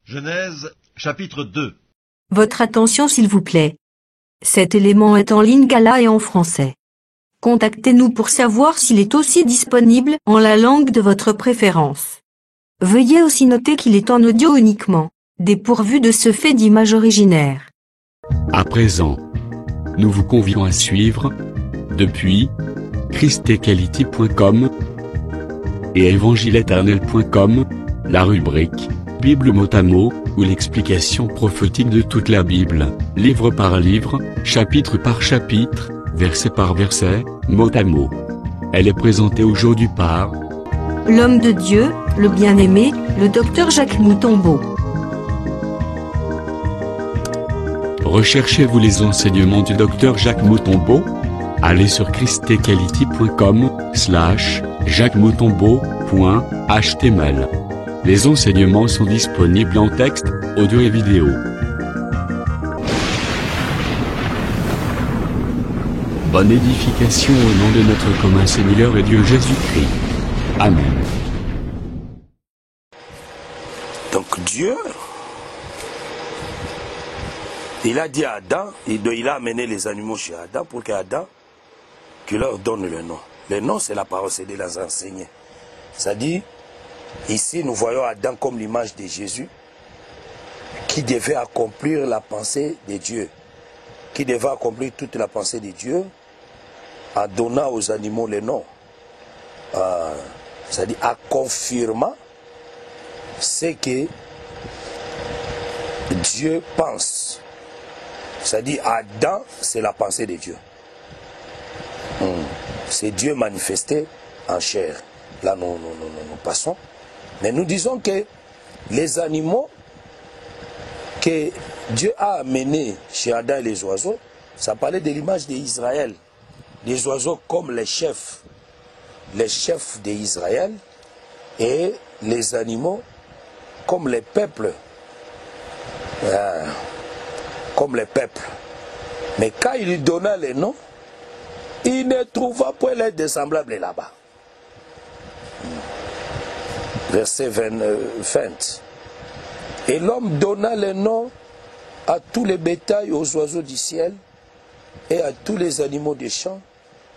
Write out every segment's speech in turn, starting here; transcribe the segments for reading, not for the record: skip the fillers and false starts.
Genèse, chapitre 2. Votre attention s'il vous plaît. Cet élément est en lingala et en français. Contactez-nous pour savoir s'il est aussi disponible en la langue de votre préférence. Veuillez aussi noter qu'il est en audio uniquement, dépourvu de ce fait d'image originaire. À présent, nous vous convions à suivre, depuis christequality.com et évangile-éternel.com, la rubrique Bible mot à mot, ou l'explication prophétique de toute la Bible, livre par livre, chapitre par chapitre, verset par verset, mot à mot. Elle est présentée aujourd'hui par L'homme de Dieu, le bien-aimé, le docteur Jacques Moutombo. Recherchez-vous les enseignements du docteur Jacques Moutombo? Allez sur christequality.com/jacquesmoutombo.html. Les enseignements sont disponibles en texte, audio et vidéo. Bonne édification au nom de notre commun Seigneur et Dieu Jésus-Christ. Amen. Donc Dieu, il a dit à Adam, il a amené les animaux chez Adam pour qu'Adam, qu'il leur donne le nom. Le nom, c'est la parole, c'est de les enseigner. C'est-à-dire, ici, nous voyons Adam comme l'image de Jésus, qui devait accomplir la pensée de Dieu, qui devait accomplir toute la pensée de Dieu, en donnant aux animaux les noms. C'est-à-dire, en confirmant ce que Dieu pense. C'est-à-dire, Adam, c'est la pensée de Dieu. C'est Dieu manifesté en chair. Là, nous passons. Mais nous disons que les animaux que Dieu a amenés chez Adam et les oiseaux, ça parlait de l'image d'Israël. Les oiseaux comme les chefs d'Israël, et les animaux comme les peuples. Comme les peuples. Mais quand il lui donna les noms, il ne trouva point les dessemblables là-bas. Verset 20. Et l'homme donna les noms à tous les bétails, aux oiseaux du ciel et à tous les animaux des champs.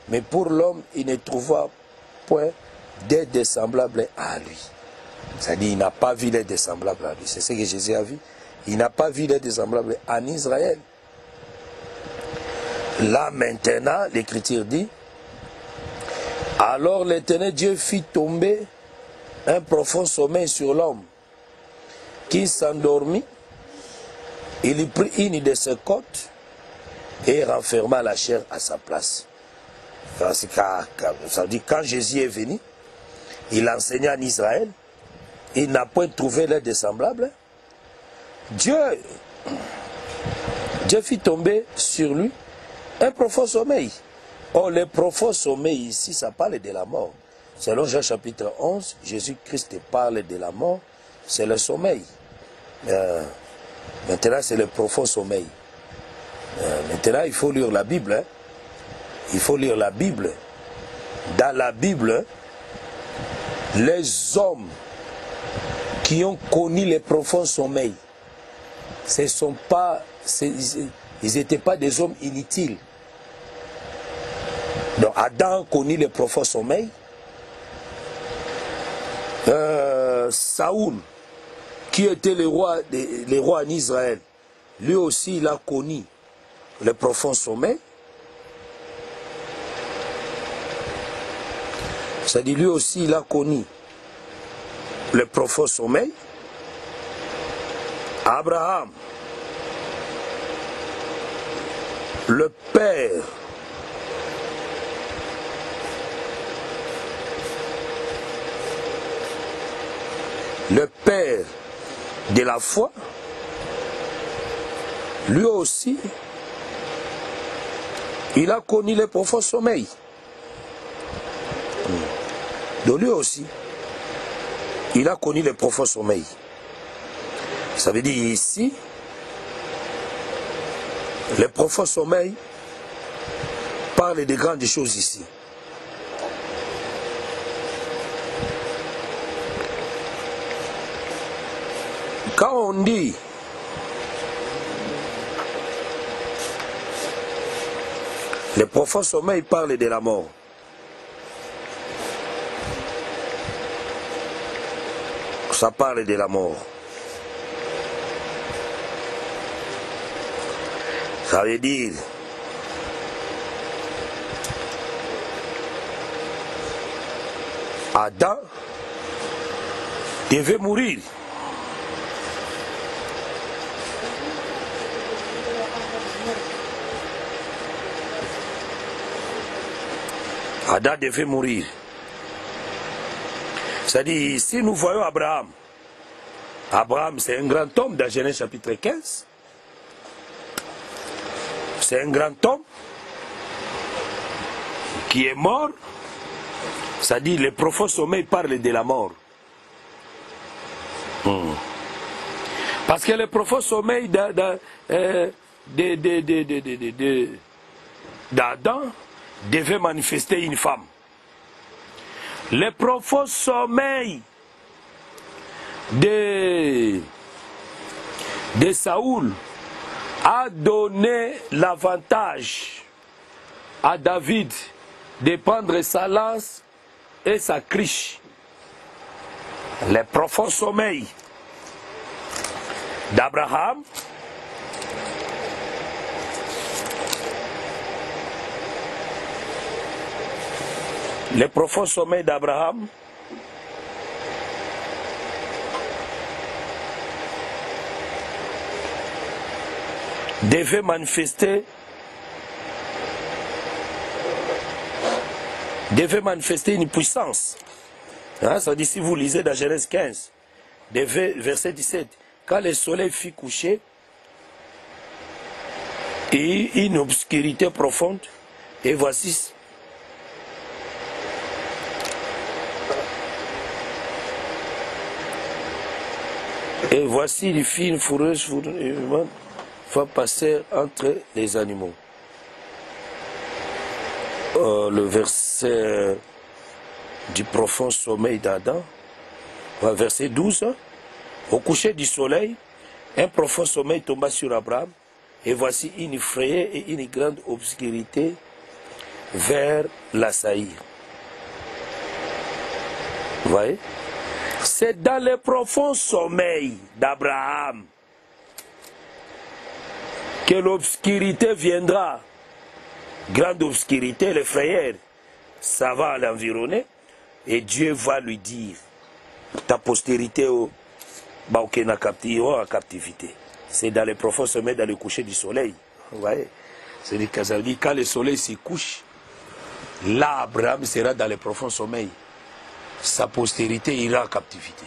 Mais pour l'homme, il ne trouva point des dessemblables à lui. C'est-à-dire, il n'a pas vu les dessemblables à lui. C'est ce que Jésus a vu. Il n'a pas vu les dessemblables en Israël. Là maintenant, l'Écriture dit, alors l'Éternel Dieu fit tomber un profond sommeil sur l'homme, qui s'endormit. Il y prit une de ses côtes et renferma la chair à sa place. Ça veut dire, quand Jésus est venu, il enseigna en Israël, il n'a point trouvé les dessemblables. Dieu fit tomber sur lui un profond sommeil. Or, le profond sommeil ici, ça parle de la mort. Selon Jean chapitre 11, Jésus-Christ parle de la mort, c'est le sommeil. Maintenant, c'est le profond sommeil. Maintenant, il faut lire la Bible. Hein. Il faut lire la Bible. Dans la Bible, les hommes qui ont connu le profond sommeil, ils n'étaient pas des hommes inutiles. Donc Adam a connu le profond sommeil. Saoul, qui était le roi en Israël, lui aussi il a connu le profond sommeil. C'est-à-dire lui aussi il a connu le profond sommeil. Abraham, le père de la foi, lui aussi, il a connu le profond sommeil. Donc lui aussi, il a connu le profond sommeil. Ça veut dire ici, le profond sommeil parle de grandes choses ici. Quand on dit le profond sommeil parle de la mort, ça parle de la mort. Ça veut dire Adam devait mourir. Adam devait mourir. C'est-à-dire, si nous voyons Abraham, Abraham c'est un grand homme dans Genèse chapitre 15. C'est un grand homme qui est mort. C'est-à-dire, le profond sommeil parle de la mort. Parce que le profond sommeil d'Adam devait manifester une femme. Le profond sommeil de Saoul a donné l'avantage à David de prendre sa lance et sa cruche. Le profond sommeil d'Abraham devait manifester une puissance. Hein, ça dit, si vous lisez dans Genèse 15, verset 17, quand le soleil fut couché, et une obscurité profonde, et voici il fit une fourreuse va passer entre les animaux. Le verset du profond sommeil d'Adam, verset 12, au coucher du soleil, un profond sommeil tomba sur Abraham, et voici une frayeur et une grande obscurité vers l'assaillir. Vous voyez? C'est dans le profond sommeil d'Abraham que l'obscurité viendra. Grande obscurité, le frayeur, ça va l'environner et Dieu va lui dire ta postérité en captivité. C'est dans le profond sommeil, dans le coucher du soleil. Vous voyez? C'est-à-dire que ça veut dire quand le soleil se couche, là Abraham sera dans le profond sommeil. Sa postérité ira en captivité.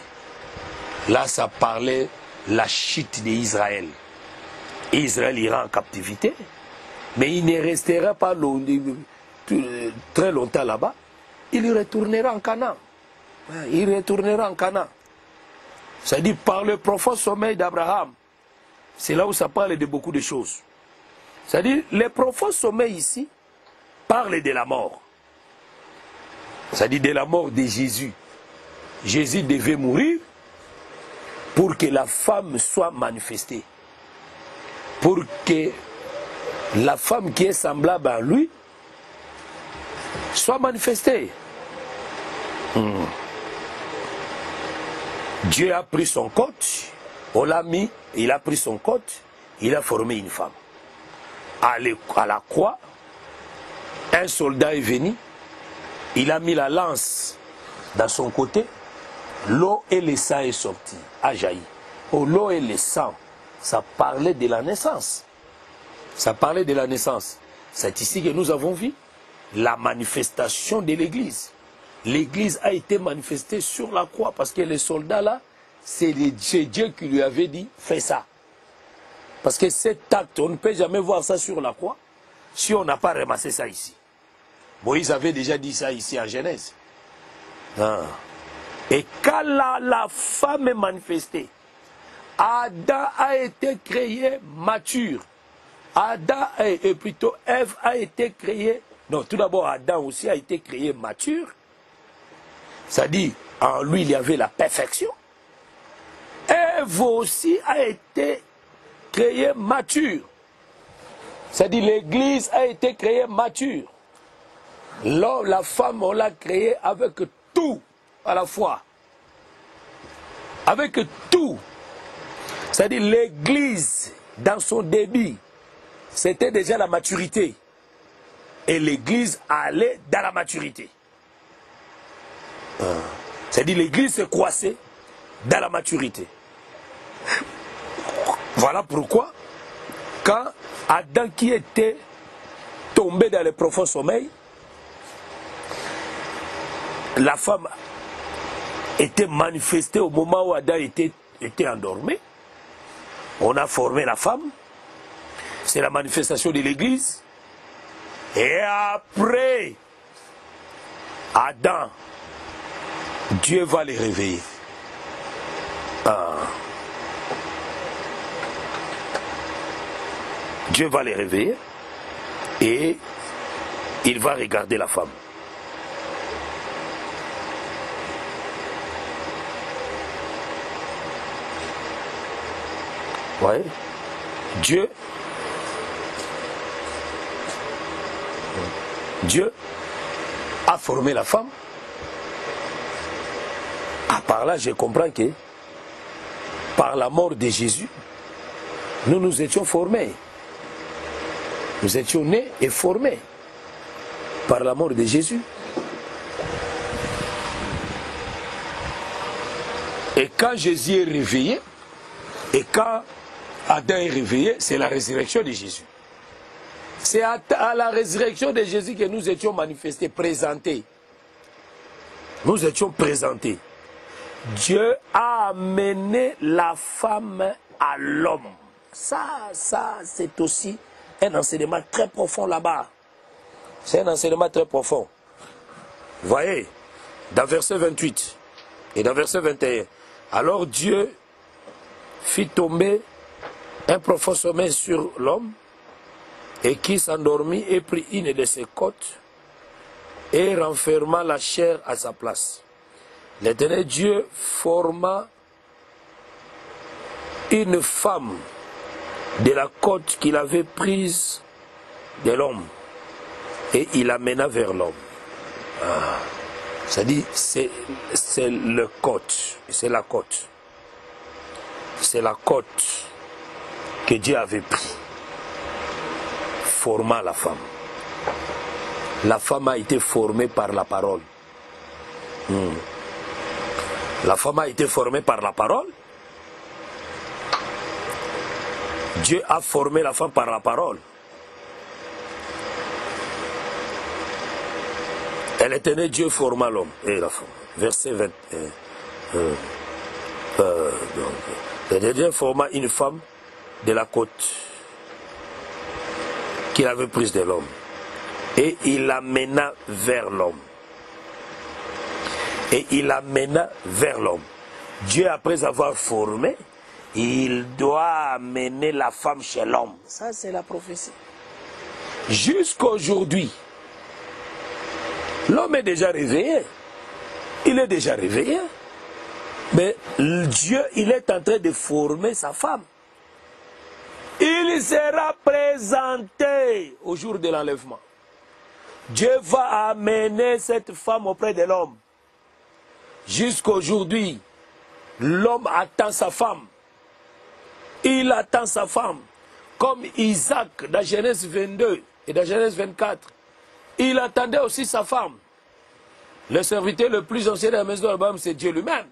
Là, ça parlait la chute d'Israël. Israël ira en captivité, mais il ne restera pas très longtemps là-bas. Il retournera en Canaan. Il retournera en Canaan. C'est-à-dire par le profond sommeil d'Abraham. C'est là où ça parle de beaucoup de choses. C'est-à-dire le profond sommeil ici parle de la mort. C'est-à-dire de la mort de Jésus. Jésus devait mourir pour que la femme soit manifestée. Pour que la femme qui est semblable à lui soit manifestée. Dieu a pris son côte, on l'a mis, il a pris son côte, il a formé une femme. À la croix, un soldat est venu, il a mis la lance dans son côté, l'eau et le sang est sorti, a jailli. Oh, l'eau et le sang, ça parlait de la naissance. Ça parlait de la naissance. C'est ici que nous avons vu la manifestation de l'Église. L'Église a été manifestée sur la croix parce que les soldats là, c'est Dieu qui lui avait dit, fais ça. Parce que cet acte, on ne peut jamais voir ça sur la croix si on n'a pas ramassé ça ici. Moïse avait déjà dit ça ici en Genèse. Et quand la femme est manifestée, Adam a été créé mature. Et plutôt Ève a été créée. Non, tout d'abord Adam aussi a été créé mature. C'est-à-dire, en lui il y avait la perfection. Et l'œuvre aussi a été créée mature. C'est-à-dire l'Église a été créée mature. L'homme, la femme, on l'a créée avec tout à la fois. Avec tout. C'est-à-dire l'Église, dans son début, c'était déjà la maturité. Et l'Église allait dans la maturité. C'est-à-dire l'Église s'est croissée dans la maturité. Voilà pourquoi, quand Adam qui était tombé dans le profond sommeil, la femme était manifestée au moment où Adam était endormi. On a formé la femme. C'est la manifestation de l'Église. Et après, Adam, Dieu va les réveiller. Dieu va les réveiller et il va regarder la femme. Ouais. Dieu a formé la femme. Par là, je comprends que par la mort de Jésus, nous étions formés. Nous étions nés et formés par la mort de Jésus. Et quand Jésus est réveillé, et quand Adam est réveillé, c'est la résurrection de Jésus. C'est à la résurrection de Jésus que nous étions manifestés, présentés. Nous étions présentés. Dieu a amené la femme à l'homme. Ça c'est aussi un enseignement très profond là-bas. C'est un enseignement très profond. Vous voyez, dans verset 28 et dans verset 21, alors Dieu fit tomber un profond sommeil sur l'homme et qui s'endormit et prit une de ses côtes et renferma la chair à sa place. L'Éternel Dieu forma une femme de la côte qu'il avait prise de l'homme et il l'amena vers l'homme. C'est-à-dire, c'est le côte, c'est la côte. C'est la côte que Dieu avait pris, forma la femme. La femme a été formée par la parole. La femme a été formée par la parole. Dieu a formé la femme par la parole. Et l'Éternel Dieu forma l'homme et la femme. Verset 20. L'Éternel Dieu forma une femme de la côte qu'il avait prise de l'homme. Et il l'amena vers l'homme. Et il l'amena vers l'homme. Dieu, après avoir formé, il doit amener la femme chez l'homme. Ça, c'est la prophétie. Jusqu'aujourd'hui, l'homme est déjà réveillé. Il est déjà réveillé. Mais Dieu, il est en train de former sa femme. Il sera présenté au jour de l'enlèvement. Dieu va amener cette femme auprès de l'homme. Jusqu'aujourd'hui, l'homme attend sa femme. Il attend sa femme. Comme Isaac dans Genèse 22 et dans Genèse 24. Il attendait aussi sa femme. Le serviteur le plus ancien de la maison d'Abraham, c'est Dieu lui-même.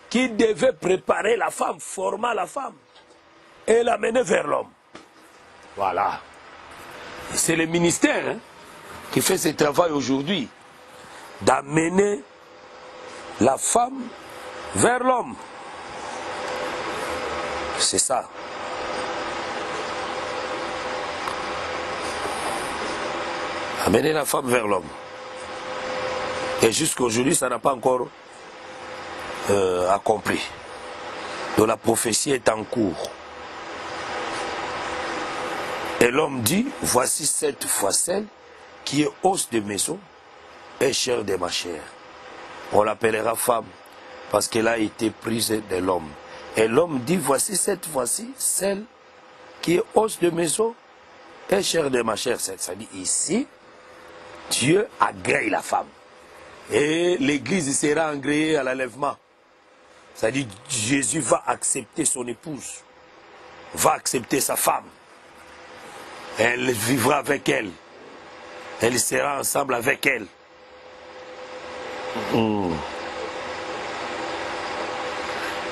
Qui devait préparer la femme, former la femme. Et l'amener vers l'homme. Voilà. C'est le ministère qui fait ce travail aujourd'hui. D'amener la femme vers l'homme. C'est ça. Amener la femme vers l'homme. Et jusqu'aujourd'hui, ça n'a pas encore accompli. Donc la prophétie est en cours. Et l'homme dit, voici cette fois celle qui est os de maison et chair de ma chair. On l'appellera femme parce qu'elle a été prise de l'homme. Et l'homme dit, voici cette fois-ci, celle qui est os de mes os et chair de ma chair. C'est-à-dire ici, Dieu agrée la femme. Et l'Église sera agréée à l'enlèvement. C'est-à-dire Jésus va accepter son épouse, va accepter sa femme. Elle vivra avec elle. Elle sera ensemble avec elle.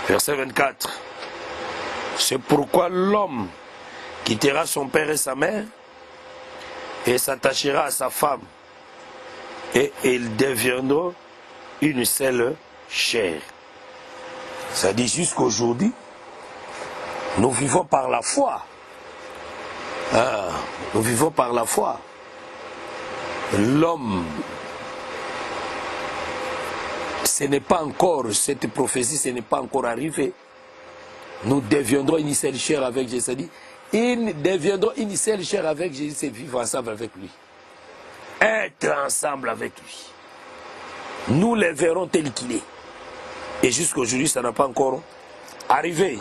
Verset 24. C'est pourquoi l'homme quittera son père et sa mère et s'attachera à sa femme. Et ils deviendront une seule chair. Ça dit jusqu'aujourd'hui, nous vivons par la foi. Nous vivons par la foi. L'homme, ce n'est pas encore, cette prophétie, ce n'est pas encore arrivé. Nous deviendrons une seule chair avec Jésus. Dit, ils deviendront une seule chair avec Jésus, c'est vivre ensemble avec lui. Être ensemble avec lui. Nous les verrons tel qu'il est. Et jusqu'aujourd'hui, ça n'a pas encore arrivé.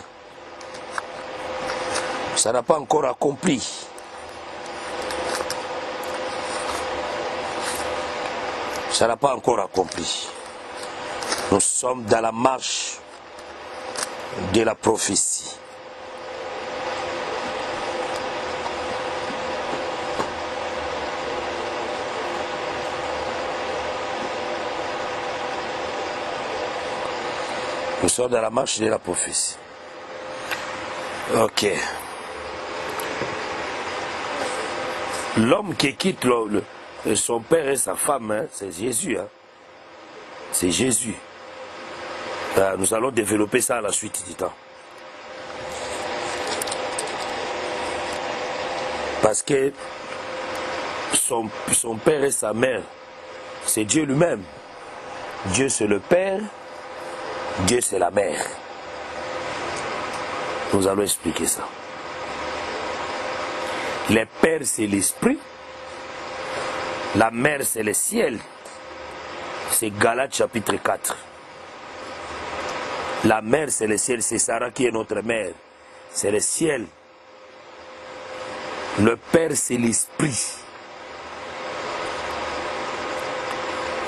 Ça n'a pas encore accompli. Ça n'a pas encore accompli. Nous sommes dans la marche de la prophétie. Nous sommes dans la marche de la prophétie. Ok. L'homme qui quitte son père et sa femme, hein, c'est Jésus. Hein. C'est Jésus. Nous allons développer ça à la suite du temps. Parce que son père et sa mère, c'est Dieu lui-même. Dieu c'est le père, Dieu c'est la mère. Nous allons expliquer ça. Le père c'est l'esprit, la mère c'est le ciel. C'est Galates chapitre 4. La mère c'est le ciel, c'est Sarah qui est notre mère. C'est le ciel. Le père c'est l'esprit.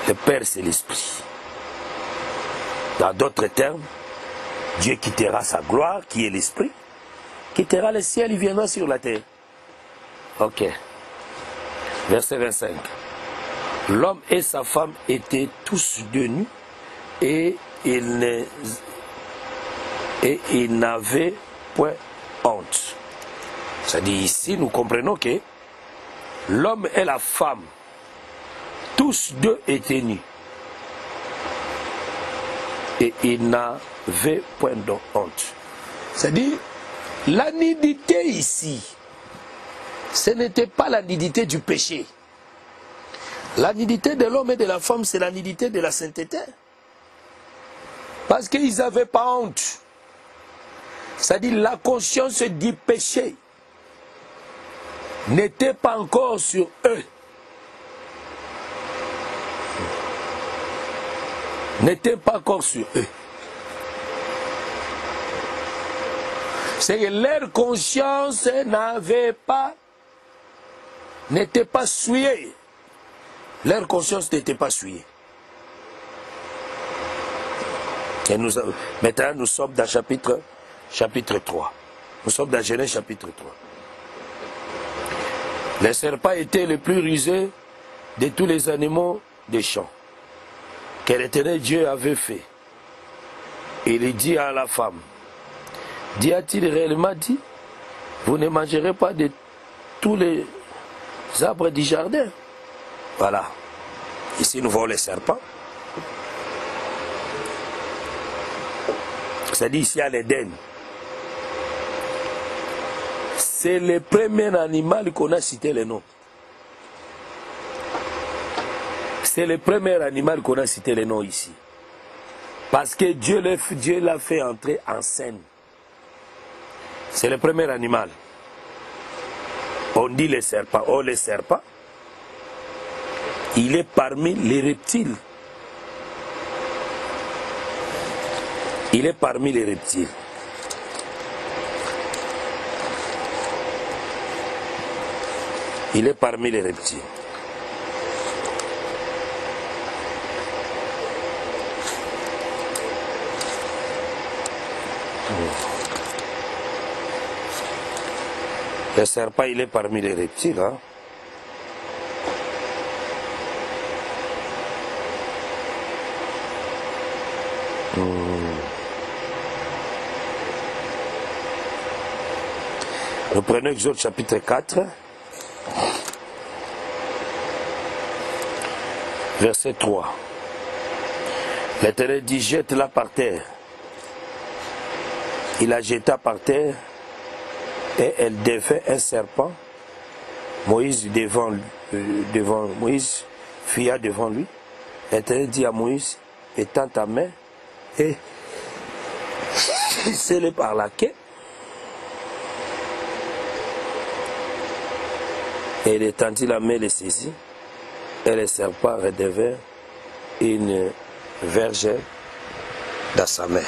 Le père c'est l'esprit. Dans d'autres termes, Dieu quittera sa gloire, qui est l'esprit, quittera le ciel, il viendra sur la terre. Ok. Verset 25. L'homme et sa femme étaient tous deux nus et ils n'avaient point honte. C'est-à-dire ici, nous comprenons que l'homme et la femme, tous deux étaient nus. Et ils n'avaient point de honte. C'est-à-dire, la nudité ici, ce n'était pas la nudité du péché. La nudité de l'homme et de la femme, c'est la nudité de la sainteté. Parce qu'ils n'avaient pas honte. C'est-à-dire, la conscience du péché n'était pas encore sur eux. N'était pas encore sur eux. C'est que leur conscience n'était pas souillée. Leur conscience n'était pas souillée. Et maintenant, nous sommes dans chapitre 3. Nous sommes dans Genèse chapitre 3. Le serpent était le plus rusé de tous les animaux des champs que l'Éternel Dieu avait fait. Il dit à la femme, a-t-il réellement dit, vous ne mangerez pas de tous les arbres du jardin? Voilà. Ici nous voyons les serpents. C'est-à-dire ici à l'Éden. C'est le premier animal qu'on a cité le nom. C'est le premier animal qu'on a cité le nom ici. Parce que Dieu l'a fait entrer en scène. C'est le premier animal. On dit le serpent. Oh, le serpent, il est parmi les reptiles. Il est parmi les reptiles. Il est parmi les reptiles. Le serpent, il est parmi les reptiles. Hein? Nous prenons Exode chapitre 4, verset 3. L'Éternel dit, jette-la par terre. Il la jeta par terre et elle devint un serpent. Moïse Moïse fia devant lui. L'Éternel dit à Moïse, étends ta main et scelle par la queue. Et il étendit la main, le saisit, et le serpent redevint une verge dans sa main.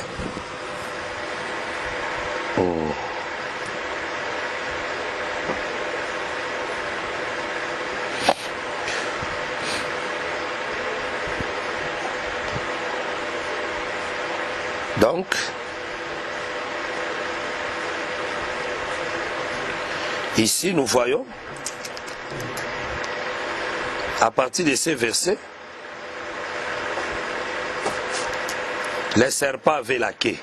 Donc, ici nous voyons, à partir de ces versets, les serpents avaient la queue.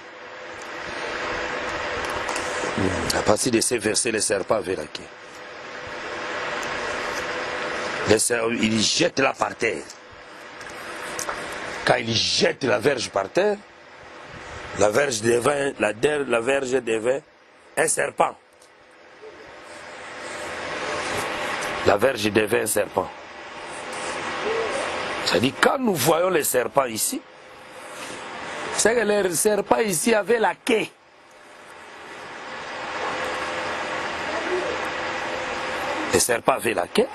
À partir de ces versets, les serpents avaient la queue. Ils jettent la par terre. Quand ils jettent la verge par terre, la verge devint un serpent. La verge devint un serpent. C'est-à-dire, quand nous voyons les serpents ici, c'est que les serpents ici avaient la queue. Les serpents avaient la queue.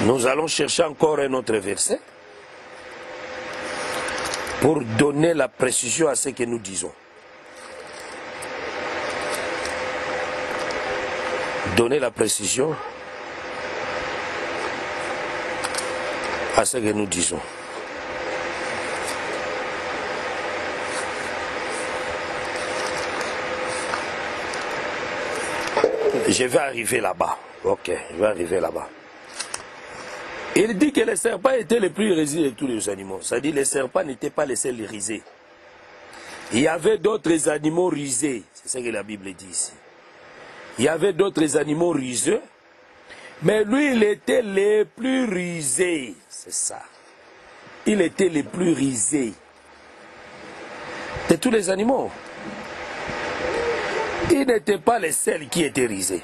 Nous allons chercher encore un autre verset pour donner la précision à ce que nous disons. Donner la précision à ce que nous disons. Je vais arriver là-bas. Ok, je vais arriver là-bas. Il dit que les serpents étaient les plus risés de tous les animaux. C'est-à-dire que les serpents n'étaient pas les seuls risés. Il y avait d'autres animaux risés. C'est ce que la Bible dit ici. Il y avait d'autres animaux rusés, mais lui, il était le plus rusé. C'est ça. Il était le plus rusé de tous les animaux. Il n'était pas le seul qui était risé.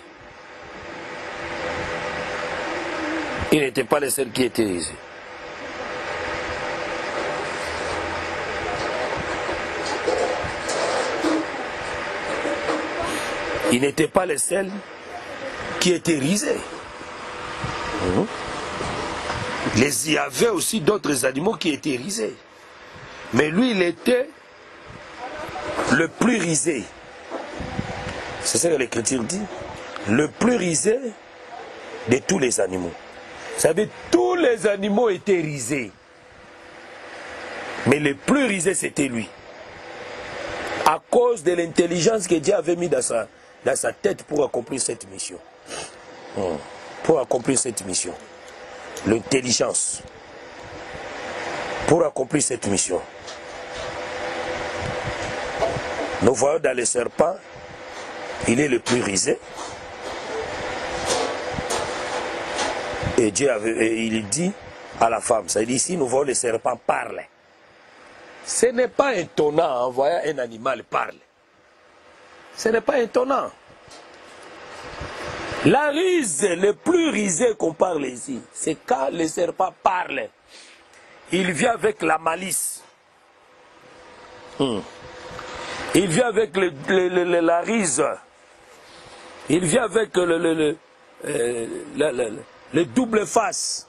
Il n'était pas le seul qui était risé. Il n'était pas le seul qui était risé. Il y avait aussi d'autres animaux qui étaient risés. Mais lui, il était le plus risé. C'est ce que l'Écriture dit. Le plus risé de tous les animaux. Vous savez, tous les animaux étaient risés. Mais le plus risé, c'était lui. À cause de l'intelligence que Dieu avait mis dans sa tête pour accomplir cette mission. Pour accomplir cette mission. L'intelligence. Pour accomplir cette mission. Nous voyons dans les serpents, il est le plus risé. Et Dieu il dit à la femme, ça dit ici nous voyons les serpents parler. Ce n'est pas étonnant en voyant un animal parler. Ce n'est pas étonnant. La rise, le plus risé qu'on parle ici, c'est quand le serpent parle. Il vient avec la malice. Il vient avec la rise. Il vient avec le double face.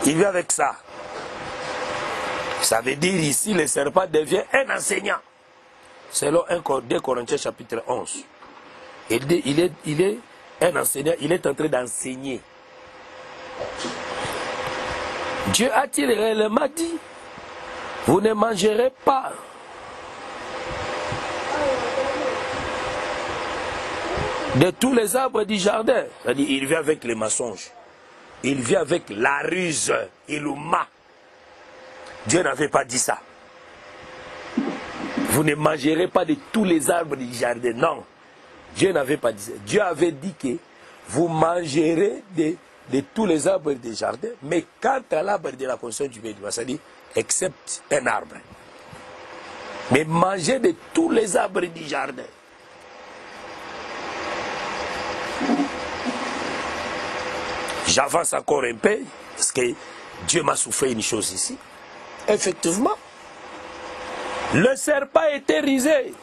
Il vient avec ça. Ça veut dire ici, le serpent devient un enseignant. Selon 2 Corinthiens chapitre 11. Il est un enseignant, il est en train d'enseigner. Dieu a-t-il réellement dit, vous ne mangerez pas de tous les arbres du jardin. C'est-à-dire, il vient avec les mensonges. Il vient avec la ruse, il ou ment. Dieu n'avait pas dit ça. Vous ne mangerez pas de tous les arbres du jardin. Non. Dieu n'avait pas dit ça. Dieu avait dit que vous mangerez de tous les arbres du jardin, mais quant à l'arbre de la connaissance du bien et du mal, c'est-à-dire, excepte un arbre. Mais mangez de tous les arbres du jardin. J'avance encore un peu, parce que Dieu m'a soufflé une chose ici. Effectivement, le serpent était risé.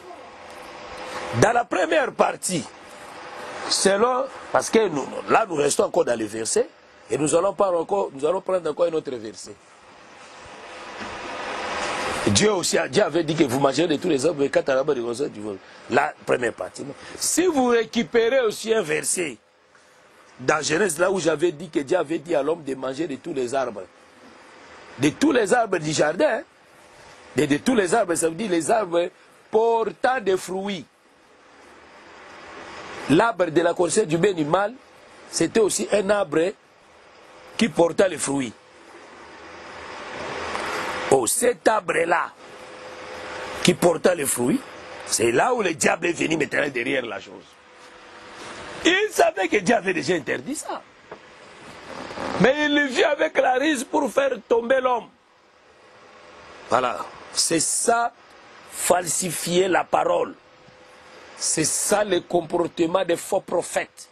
Dans la première partie, selon, parce que là nous restons encore dans les versets, et nous allons prendre encore un autre verset. Dieu avait dit que vous mangerez de tous les arbres, mais quand à l'arbre de conseil du vol, la première partie. Si vous récupérez aussi un verset, dans Genèse, là où j'avais dit que Dieu avait dit à l'homme de manger de tous les arbres. De tous les arbres du jardin. De tous les arbres, ça veut dire les arbres portant des fruits. L'arbre de la connaissance du bien et du mal, c'était aussi un arbre qui portait les fruits. Oh, cet arbre-là, qui portait les fruits, c'est là où le diable est venu maintenant derrière la chose. Il savait que Dieu avait déjà interdit ça. Mais il vit avec la ruse pour faire tomber l'homme. Voilà. C'est ça, falsifier la parole. C'est ça le comportement des faux prophètes.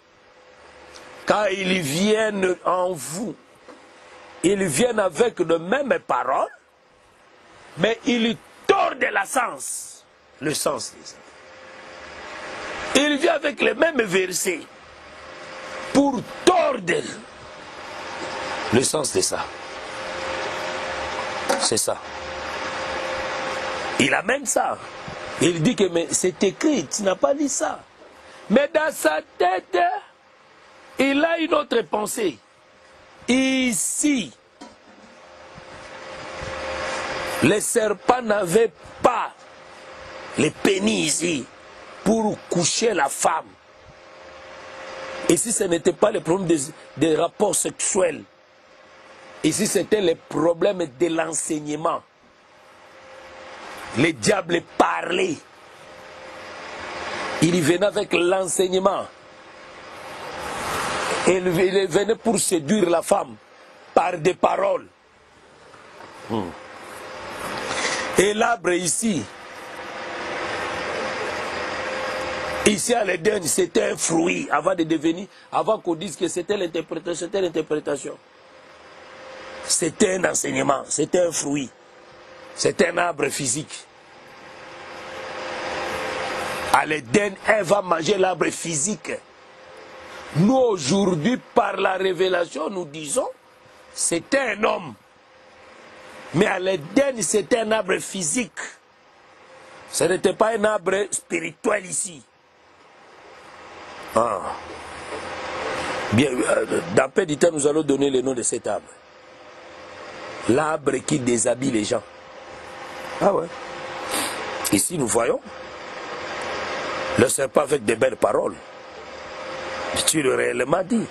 Quand ils viennent en vous, ils viennent avec de mêmes paroles, mais ils tordent le sens des ça. Il vient avec les mêmes versets pour tordre le sens de ça. C'est ça. Il amène ça. Il dit que c'est écrit, tu n'as pas dit ça. Mais dans sa tête, il a une autre pensée. Ici, les serpents n'avaient pas les pénis ici pour coucher la femme. Ici, ce n'était pas le problème des rapports sexuels. Ici, c'était le problème de l'enseignement. Le diable parlait. Il venait avec l'enseignement. Il venait pour séduire la femme par des paroles. Et l'arbre ici, à l'Éden, c'était un fruit avant qu'on dise que c'était l'interprétation. C'était un enseignement, c'était un fruit. C'est un arbre physique. À l'Éden, elle va manger l'arbre physique. Nous, aujourd'hui, par la révélation, nous disons, c'était un homme. Mais à l'Éden, c'était un arbre physique. Ce n'était pas un arbre spirituel ici. Ah. Bien, dans peu de temps, nous allons donner le nom de cet arbre. L'arbre qui déshabille les gens. Ah ouais. Ici, nous voyons le serpent avec de belles paroles. Tu le réellement dit.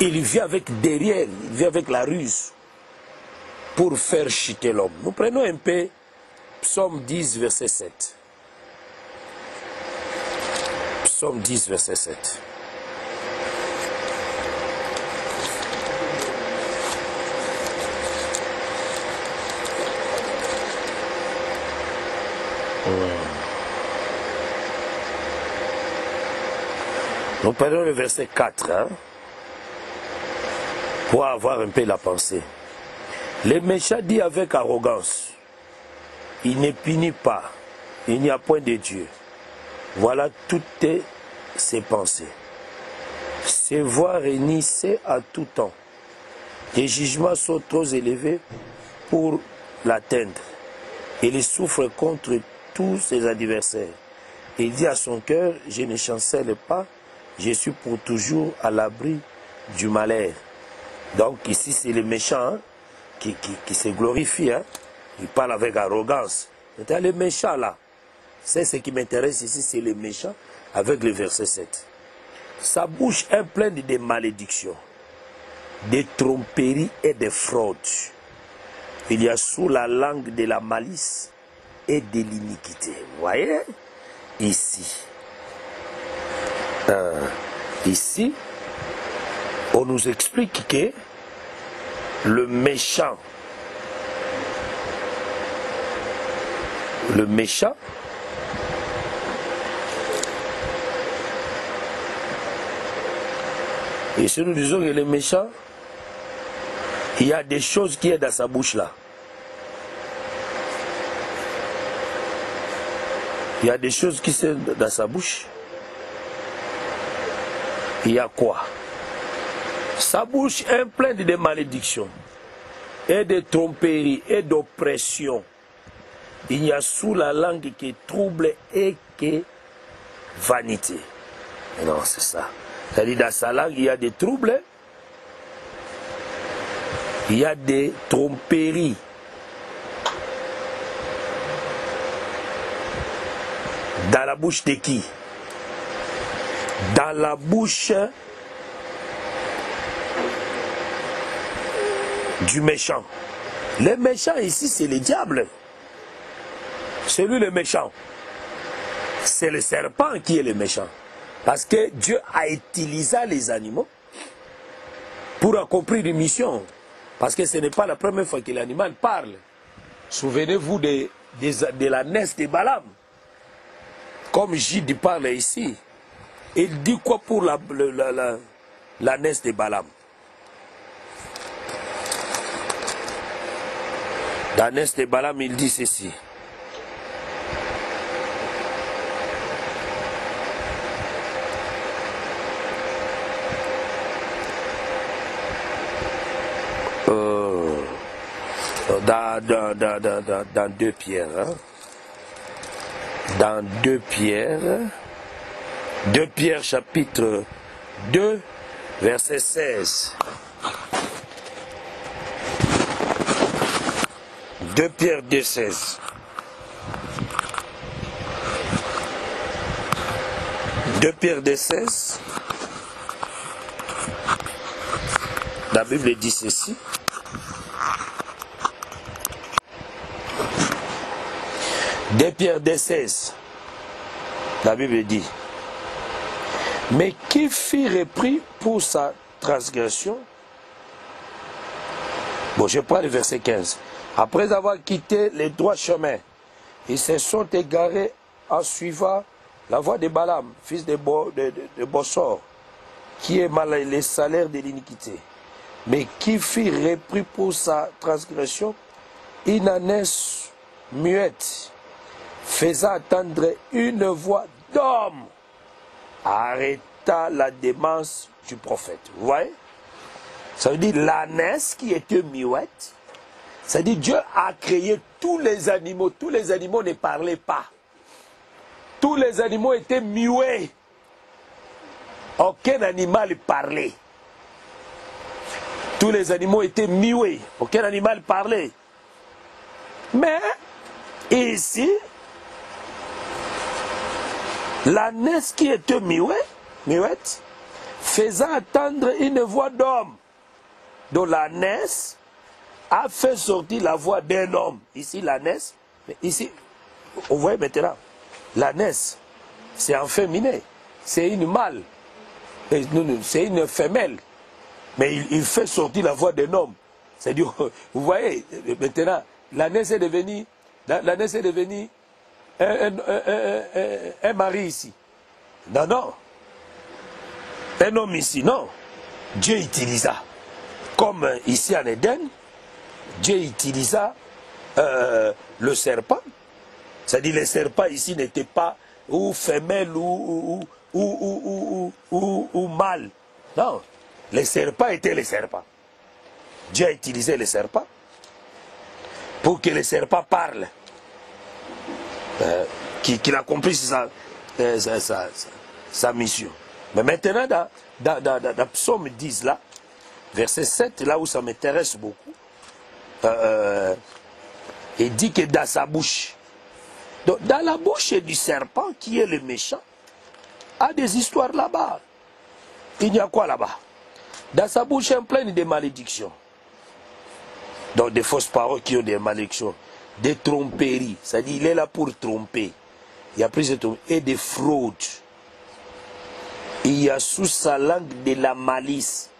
Il vient avec derrière, il vient avec la ruse pour faire chuter l'homme. Nous prenons un peu Psaume 10, verset 7. Psaume 10, verset 7. Nous prenons le verset 4 pour avoir un peu la pensée. Le méchant dit avec arrogance, il ne punit pas, il n'y a point de Dieu. Voilà toutes ses pensées. Ses voies rennissent à tout temps. Les jugements sont trop élevés pour l'atteindre. Il souffre contre tous ses adversaires. Il dit à son cœur, je ne chancelle pas, je suis pour toujours à l'abri du malheur. Donc ici c'est le méchant hein, qui se glorifie. Hein. Il parle avec arrogance. Maintenant le méchant là, c'est ce qui m'intéresse ici, c'est le méchant avec le verset 7. Sa bouche est pleine de malédictions, de tromperies et de fraudes. Il y a sous la langue de la malice et de l'iniquité. Vous voyez? Ici. Ici, on nous explique que le méchant, et si nous disons que le méchant, il y a des choses qui sont dans sa bouche là. Il y a des choses qui sont dans sa bouche. Il y a quoi? Sa bouche est pleine de malédictions, et de tromperies, et d'oppression. Il y a sous la langue qui est trouble et qui est vanité. Non, c'est ça. C'est-à-dire dans sa langue, il y a des troubles, il y a des tromperies. Dans la bouche de qui? Dans la bouche du méchant. Le méchant ici, c'est le diable. C'est lui le méchant. C'est le serpent qui est le méchant. Parce que Dieu a utilisé les animaux pour accomplir une mission. Parce que ce n'est pas la première fois que l'animal parle. Souvenez-vous de la naisse de Balaam. Comme Gide parle ici. Il dit quoi pour la naisse de Balaam? La naisse de Balaam, il dit ceci. Dans 2 Pierre. Hein? Dans 2 Pierre. 2 Pierre chapitre 2, verset 16. 2 Pierre 2, 16. 2 Pierre 2, 16. La Bible dit ceci. 2 Pierre 2, 16. La Bible dit. Mais qui fut repris pour sa transgression? Bon, je prends le verset 15. Après avoir quitté les droits chemins, ils se sont égarés en suivant la voie de Balaam, fils de Bossor, qui est mal les salaires de l'iniquité. Mais qui fut repris pour sa transgression? Une ânesse muette, faisant attendre une voix d'homme, arrêta la démence du prophète. Vous voyez? Ça veut dire l'ânesse qui était muette. Ça veut dire Dieu a créé tous les animaux. Tous les animaux ne parlaient pas. Tous les animaux étaient muets. Aucun animal parlait. Tous les animaux étaient muets. Aucun animal parlait. Mais ici, l'ânesse qui était muette, faisant attendre une voix d'homme. Donc l'ânesse a fait sortir la voix d'un homme. Ici l'ânesse, mais ici, vous voyez maintenant, l'ânesse, c'est un féminin, c'est une mâle, c'est une femelle. Mais il fait sortir la voix d'un homme. C'est-à-dire, vous voyez, maintenant, l'ânesse est devenue un mari ici. Non, non. Un homme ici, non. Dieu utilisa. Comme ici en Éden, Dieu utilisa le serpent. C'est-à-dire le serpent ici n'était pas ou femelle ou mâle. Non. Les serpents étaient les serpents. Dieu a utilisé les serpents pour que le serpent parle, qu'il accomplisse sa mission. Mais maintenant, dans Psaume 10, là, verset 7, là où ça m'intéresse beaucoup, il dit que dans sa bouche, donc dans la bouche du serpent, qui est le méchant, a des histoires là-bas. Il y a quoi là-bas? Dans sa bouche, elle est pleine de malédictions. Donc des fausses paroles qui ont des malédictions, des tromperies, c'est-à-dire il est là pour tromper. Il y a plus de tromperies et des fraudes. Il y a sous sa langue de la malice.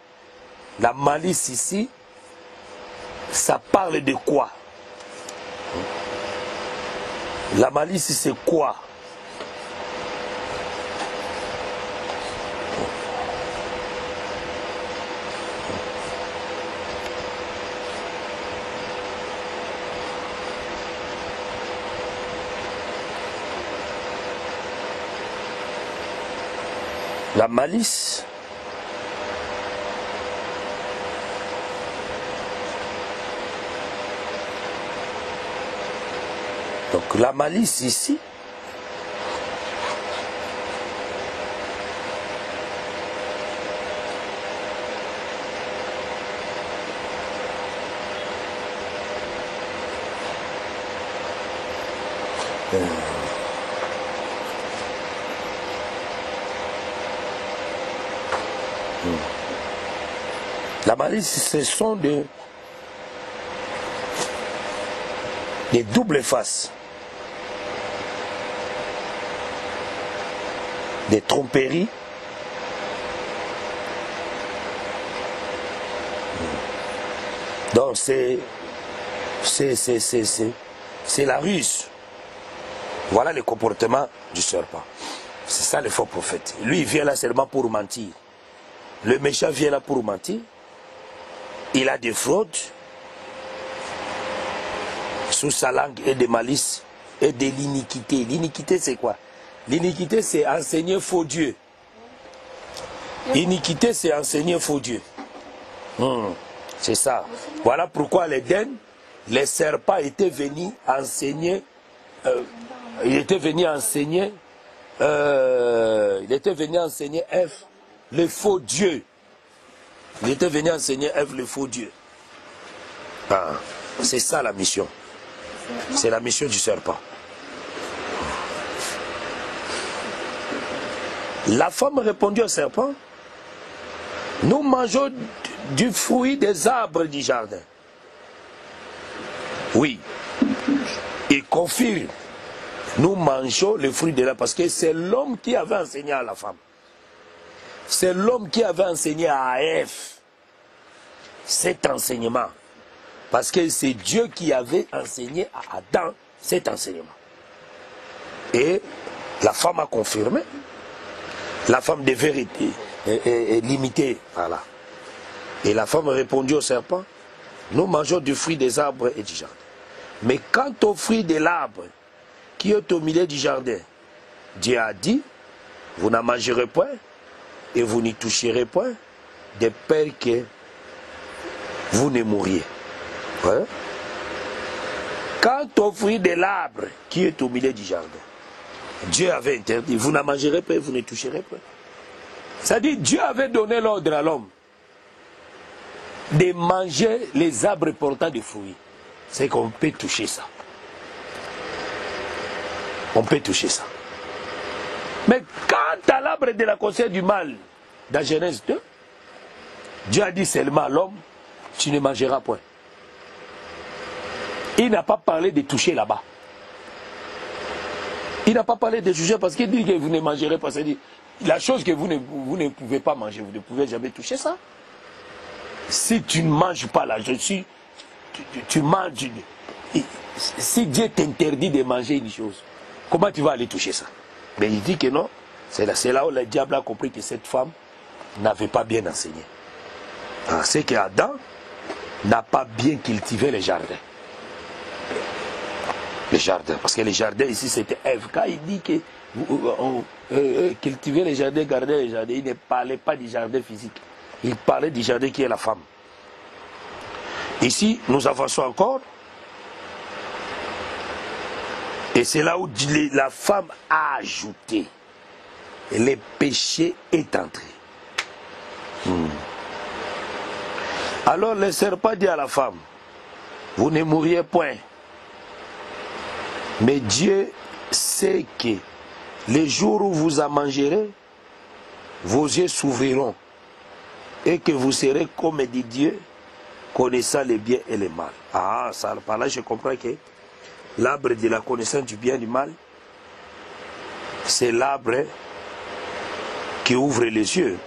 La malice ici, ça parle de quoi? La malice, c'est quoi? La malice, donc la malice ici, la malice, ce sont des doubles faces, des tromperies, donc c'est la ruse. Voilà le comportement du serpent. C'est ça le faux prophète. Lui, il vient là seulement pour mentir. Le méchant vient là pour mentir. Il a des fraudes sous sa langue et des malices et de l'iniquité. L'iniquité, c'est quoi? L'iniquité, c'est enseigner faux Dieu. Iniquité, c'est enseigner faux Dieu. C'est ça. Voilà pourquoi l'Éden, les serpents étaient venus enseigner. Il était venu enseigner Ève le faux Dieu. Il était venu enseigner Ève le faux Dieu. Ah, c'est ça la mission. C'est la mission du serpent. La femme répondit au serpent, nous mangeons du fruit des arbres du jardin. Oui, il confirme, nous mangeons le fruit de l'arbre parce que c'est l'homme qui avait enseigné à la femme. C'est l'homme qui avait enseigné à Ève cet enseignement. Parce que c'est Dieu qui avait enseigné à Adam cet enseignement. Et la femme a confirmé. La femme devait limiter. Voilà. Et la femme répondit au serpent, nous mangeons du fruit des arbres et du jardin. Mais quant au fruit de l'arbre qui est au milieu du jardin, Dieu a dit, vous n'en mangerez point et vous n'y toucherez point, de peur que vous ne mouriez. Ouais. Quant au fruit de l'arbre qui est au milieu du jardin, Dieu avait interdit, vous n'en mangerez pas et vous ne toucherez pas. C'est-à-dire, Dieu avait donné l'ordre à l'homme de manger les arbres portant des fruits. C'est qu'on peut toucher ça. On peut toucher ça. Mais quant à l'arbre de la connaissance du mal, dans Genèse 2, Dieu a dit seulement à l'homme, tu ne mangeras point. Il n'a pas parlé de toucher là-bas. Il n'a pas parlé de toucher parce qu'il dit que vous ne mangerez pas. C'est-à-dire, la chose que vous ne pouvez pas manger, vous ne pouvez jamais toucher ça. Si tu ne manges pas là, tu manges. Si Dieu t'interdit de manger une chose, comment tu vas aller toucher ça? Mais il dit que non. C'est là où le diable a compris que cette femme n'avait pas bien enseigné. C'est qu'Adam n'a pas bien cultivé les jardins. Les jardins, parce que les jardins ici c'était Ève. Quand il dit que cultiver les jardins, garder les jardins, il ne parlait pas du jardin physique. Il parlait du jardin qui est la femme. Ici, nous avançons encore. Et c'est là où la femme a ajouté. Et le péché est entré. Alors le serpent dit à la femme, vous ne mourriez point. Mais Dieu sait que les jours où vous en mangerez, vos yeux s'ouvriront et que vous serez comme des dieux, connaissant le bien et le mal. Ah, ça, par là je comprends que l'arbre de la connaissance du bien et du mal, c'est l'arbre qui ouvre les yeux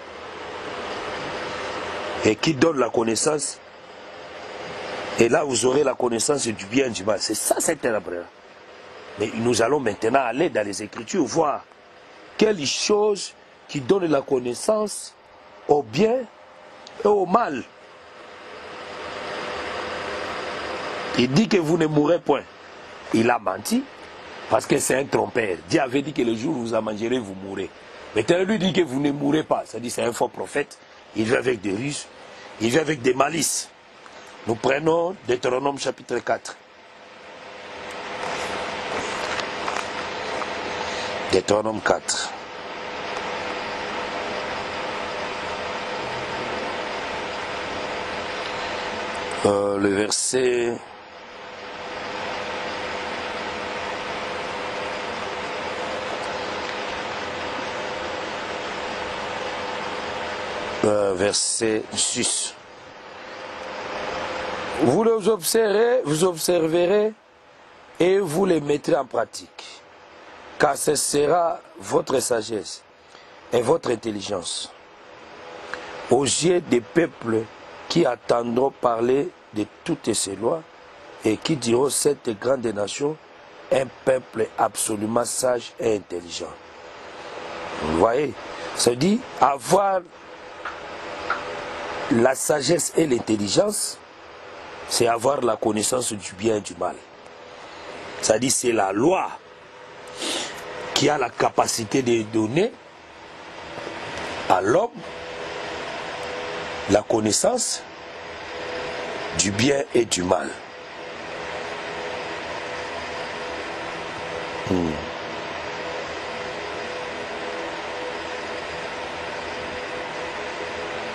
et qui donne la connaissance. Et là, vous aurez la connaissance du bien et du mal. C'est ça cet arbre-là. Mais nous allons maintenant aller dans les Écritures, voir quelles choses qui donnent la connaissance au bien et au mal. Il dit que vous ne mourrez point. Il a menti parce que c'est un trompeur. Dieu avait dit que le jour où vous en mangerez, vous mourrez. Maintenant, lui dit que vous ne mourrez pas. C'est-à-dire c'est un faux prophète. Il vit avec des ruses. Il vit avec des malices. Nous prenons Deutéronome chapitre 4. Deutéronome 4. Le verset... verset 6. Vous les observerez et vous les mettrez en pratique, car ce sera votre sagesse et votre intelligence aux yeux des peuples qui attendront parler de toutes ces lois et qui diront cette grande nation, un peuple absolument sage et intelligent. Vous voyez, ça dit avoir la sagesse et l'intelligence, c'est avoir la connaissance du bien et du mal. Ça dit c'est la loi qui a la capacité de donner à l'homme la connaissance du bien et du mal.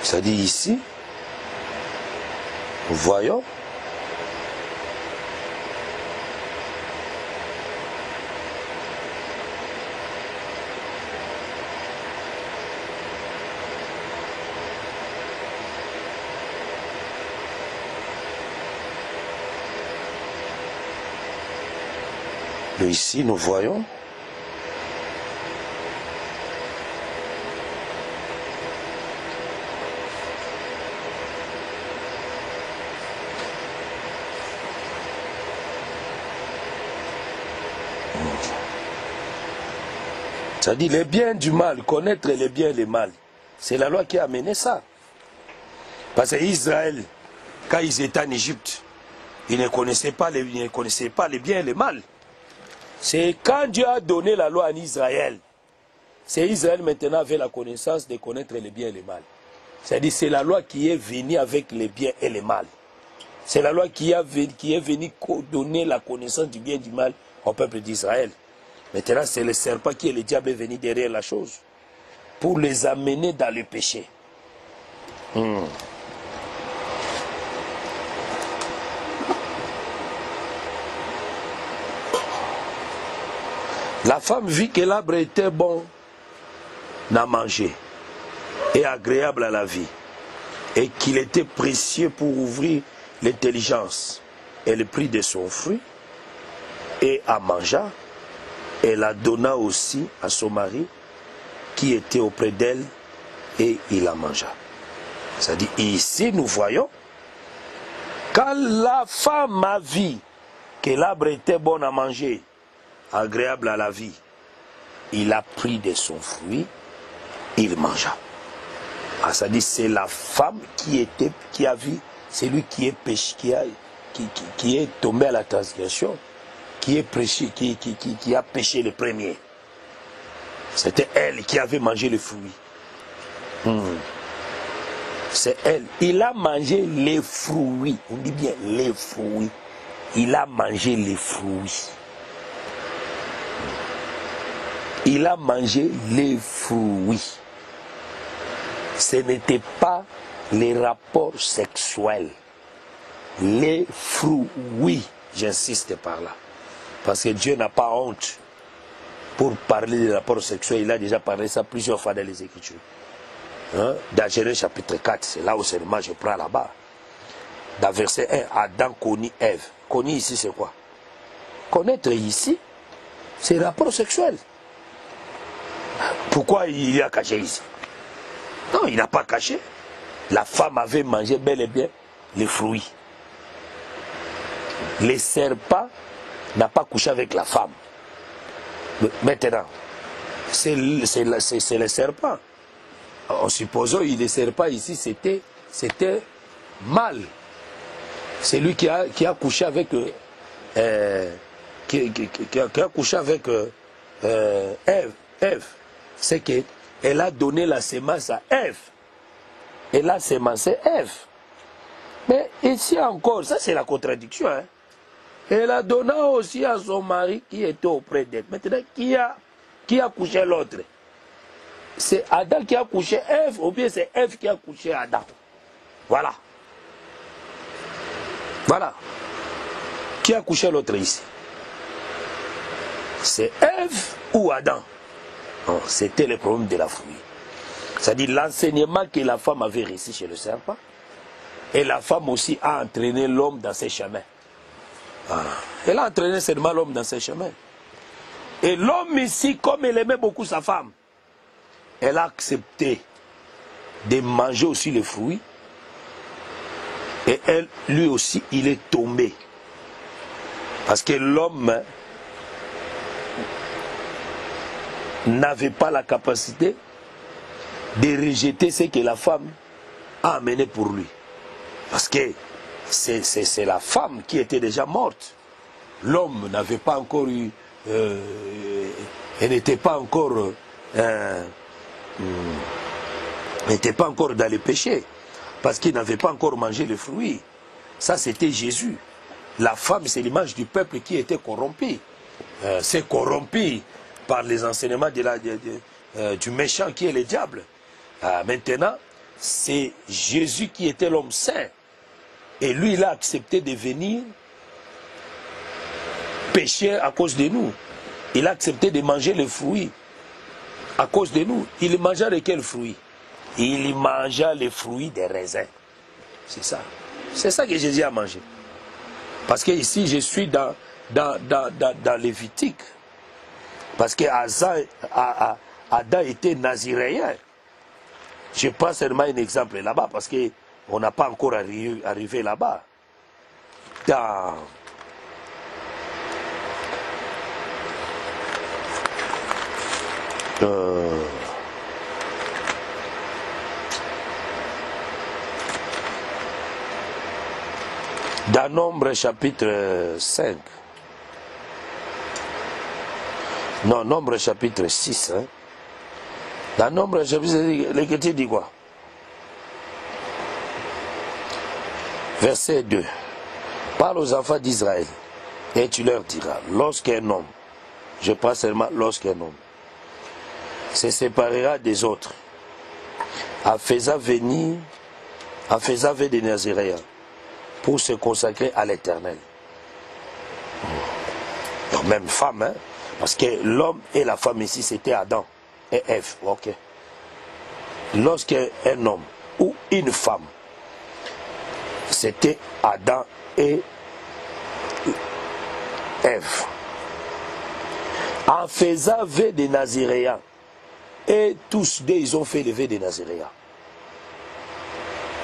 Ça dit ici, voyons, ici nous voyons ça dit le bien du mal, connaître le bien et le mal. C'est la loi qui a amené ça. Parce que Israël, quand ils étaient en Égypte, ils ne connaissaient pas le bien et le mal. C'est quand Dieu a donné la loi en Israël, c'est Israël maintenant avait la connaissance de connaître le bien et le mal. C'est-à-dire c'est la loi qui est venue avec le bien et le mal. C'est la loi qui est venue donner la connaissance du bien et du mal au peuple d'Israël. Maintenant, c'est le serpent qui est le diable venu derrière la chose pour les amener dans le péché. La femme vit que l'arbre était bon à manger et agréable à la vie, et qu'il était précieux pour ouvrir l'intelligence. Elle prit de son fruit et en mangea. Elle la donna aussi à son mari qui était auprès d'elle et il la mangea. C'est-à-dire ici nous voyons quand la femme a vu que l'arbre était bon à manger, agréable à la vie, il a pris de son fruit, il mangea. Ah, c'est-à-dire c'est la femme qui a vu celui qui est péché, qui est tombé à la transgression, qui a péché le premier. C'était elle qui avait mangé le fruit. C'est elle. Il a mangé les fruits. On dit bien les fruits. Il a mangé les fruits. il a mangé les fruits. Ce n'était pas les rapports sexuels. Les fruits, j'insiste par là. Parce que Dieu n'a pas honte pour parler des rapports sexuels. Il a déjà parlé ça plusieurs fois dans les Écritures. Hein? Dans Genèse chapitre 4, c'est là où seulement je prends là-bas. Dans verset 1, Adam connut Ève. Connu ici, c'est quoi? Connaître ici, c'est rapport sexuel. Pourquoi il a caché ici? Non, il n'a pas caché. La femme avait mangé bel et bien les fruits. Le serpent n'a pas couché avec la femme. Maintenant, c'est le serpent. En supposant que le serpent ici, c'était mâle. C'est lui qui a couché avec qui a couché avec Ève. C'est qu'elle a donné la sémence à Ève. Elle a sémencé Ève. Mais ici encore, ça c'est la contradiction. Hein? Elle a donné aussi à son mari qui était auprès d'elle. Maintenant, qui a couché l'autre? C'est Adam qui a couché Ève ou bien c'est Ève qui a couché Adam? Voilà. Voilà. Qui a couché l'autre ici? C'est Ève ou Adam? C'était le problème de la fruit. C'est-à-dire l'enseignement que la femme avait reçu chez le serpent. Et la femme aussi a entraîné l'homme dans ses chemins. Voilà. Elle a entraîné seulement l'homme dans ses chemins. Et l'homme ici, comme il aimait beaucoup sa femme, elle a accepté de manger aussi les fruits. Et elle, lui aussi, il est tombé. Parce que l'homme n'avait pas la capacité de rejeter ce que la femme a amené pour lui. Parce que c'est la femme qui était déjà morte. L'homme n'avait pas encore eu... elle n'était pas encore... n'était pas encore dans le péché. Parce qu'il n'avait pas encore mangé le fruit. Ça, c'était Jésus. La femme, c'est l'image du peuple qui était corrompu. C'est corrompu par les enseignements du méchant qui est le diable. Maintenant, c'est Jésus qui était l'homme saint. Et lui, il a accepté de venir pécher à cause de nous. Il a accepté de manger les fruits à cause de nous. Il mangea de quels fruits? Il mangea les fruits des raisins. C'est ça. C'est ça que Jésus a mangé. Parce que ici, je suis dans Lévitique. Parce que Adam était naziréen. Je prends seulement un exemple là-bas parce qu'on n'a pas encore arrivé là-bas. Dans Nombre chapitre 5. Non, Nombre chapitre 6. Hein. Dans Nombre chapitre 6, l'Écriture dit quoi? Verset 2. Parle aux enfants d'Israël et tu leur diras, lorsqu'un homme, je prends seulement lorsqu'un homme, se séparera des autres, en faisant venir des Naziréens, pour se consacrer à l'Éternel. Donc même femme, hein, parce que l'homme et la femme ici, c'était Adam et Ève. Ok. Lorsqu'un homme ou une femme, c'était Adam et Ève. En faisant vœu des Naziréens, et tous deux, ils ont fait le vœu des Naziréens.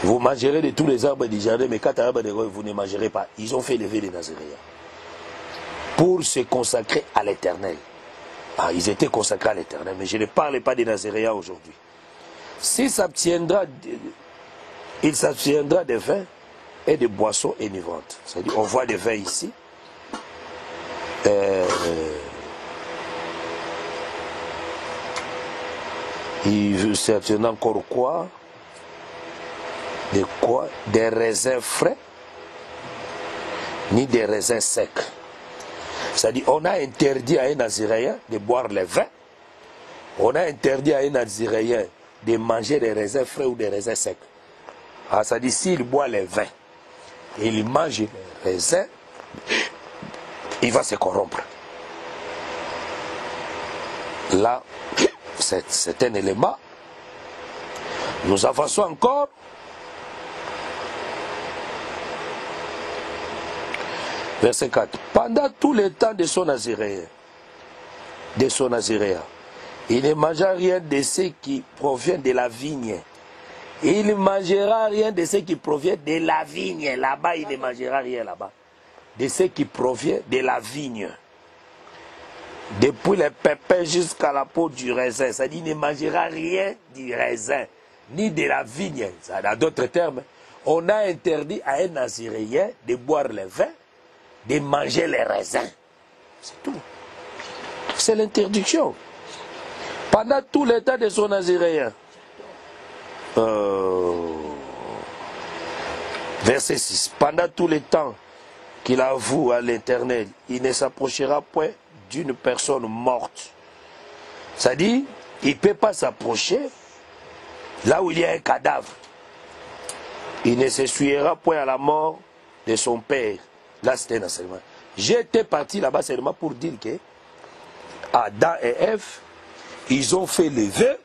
Vous mangerez de tous les arbres du jardin, mais quand arbres de vous ne mangerez pas. Ils ont fait lever les Naziréens pour se consacrer à l'Éternel. Ils étaient consacrés à l'Éternel, mais je ne parle pas des Naziréens aujourd'hui. Il s'abstiendra de vin et de boissons énivrantes. C'est-à-dire, on voit des vins ici. Il s'abstiendra encore quoi? De quoi? Des raisins frais, ni des raisins secs. C'est-à-dire, on a interdit à un Naziréen de boire le vin On a interdit à un Naziréen de manger des raisins frais ou des raisins secs. Ah, ça dit, s'il boit les vins et il mange les raisins, il va se corrompre. Là, c'est un élément. Nous avançons encore. Verset 4. Pendant tout le temps de son naziréen, il ne mangera rien de ce qui provient de la vigne. Il ne mangera rien de ce qui provient de la vigne. Là-bas, il ne mangera rien là-bas. De ce qui provient de la vigne. Depuis les pépins jusqu'à la peau du raisin. Ça dit, il ne mangera rien du raisin, ni de la vigne. Ça, dans d'autres termes, on a interdit à un naziréen de boire le vin, de manger les raisins. C'est tout. C'est l'interdiction. Pendant tout le temps de son naziréen. Verset 6. Pendant tout le temps qu'il avoue à l'Éternel, il ne s'approchera point d'une personne morte. C'est-à-dire, il ne peut pas s'approcher là où il y a un cadavre. Il ne s'essuiera point à la mort de son père. Là, c'était un enseignement. J'étais parti là-bas seulement pour dire que Adam et Ève, ils ont fait le vœu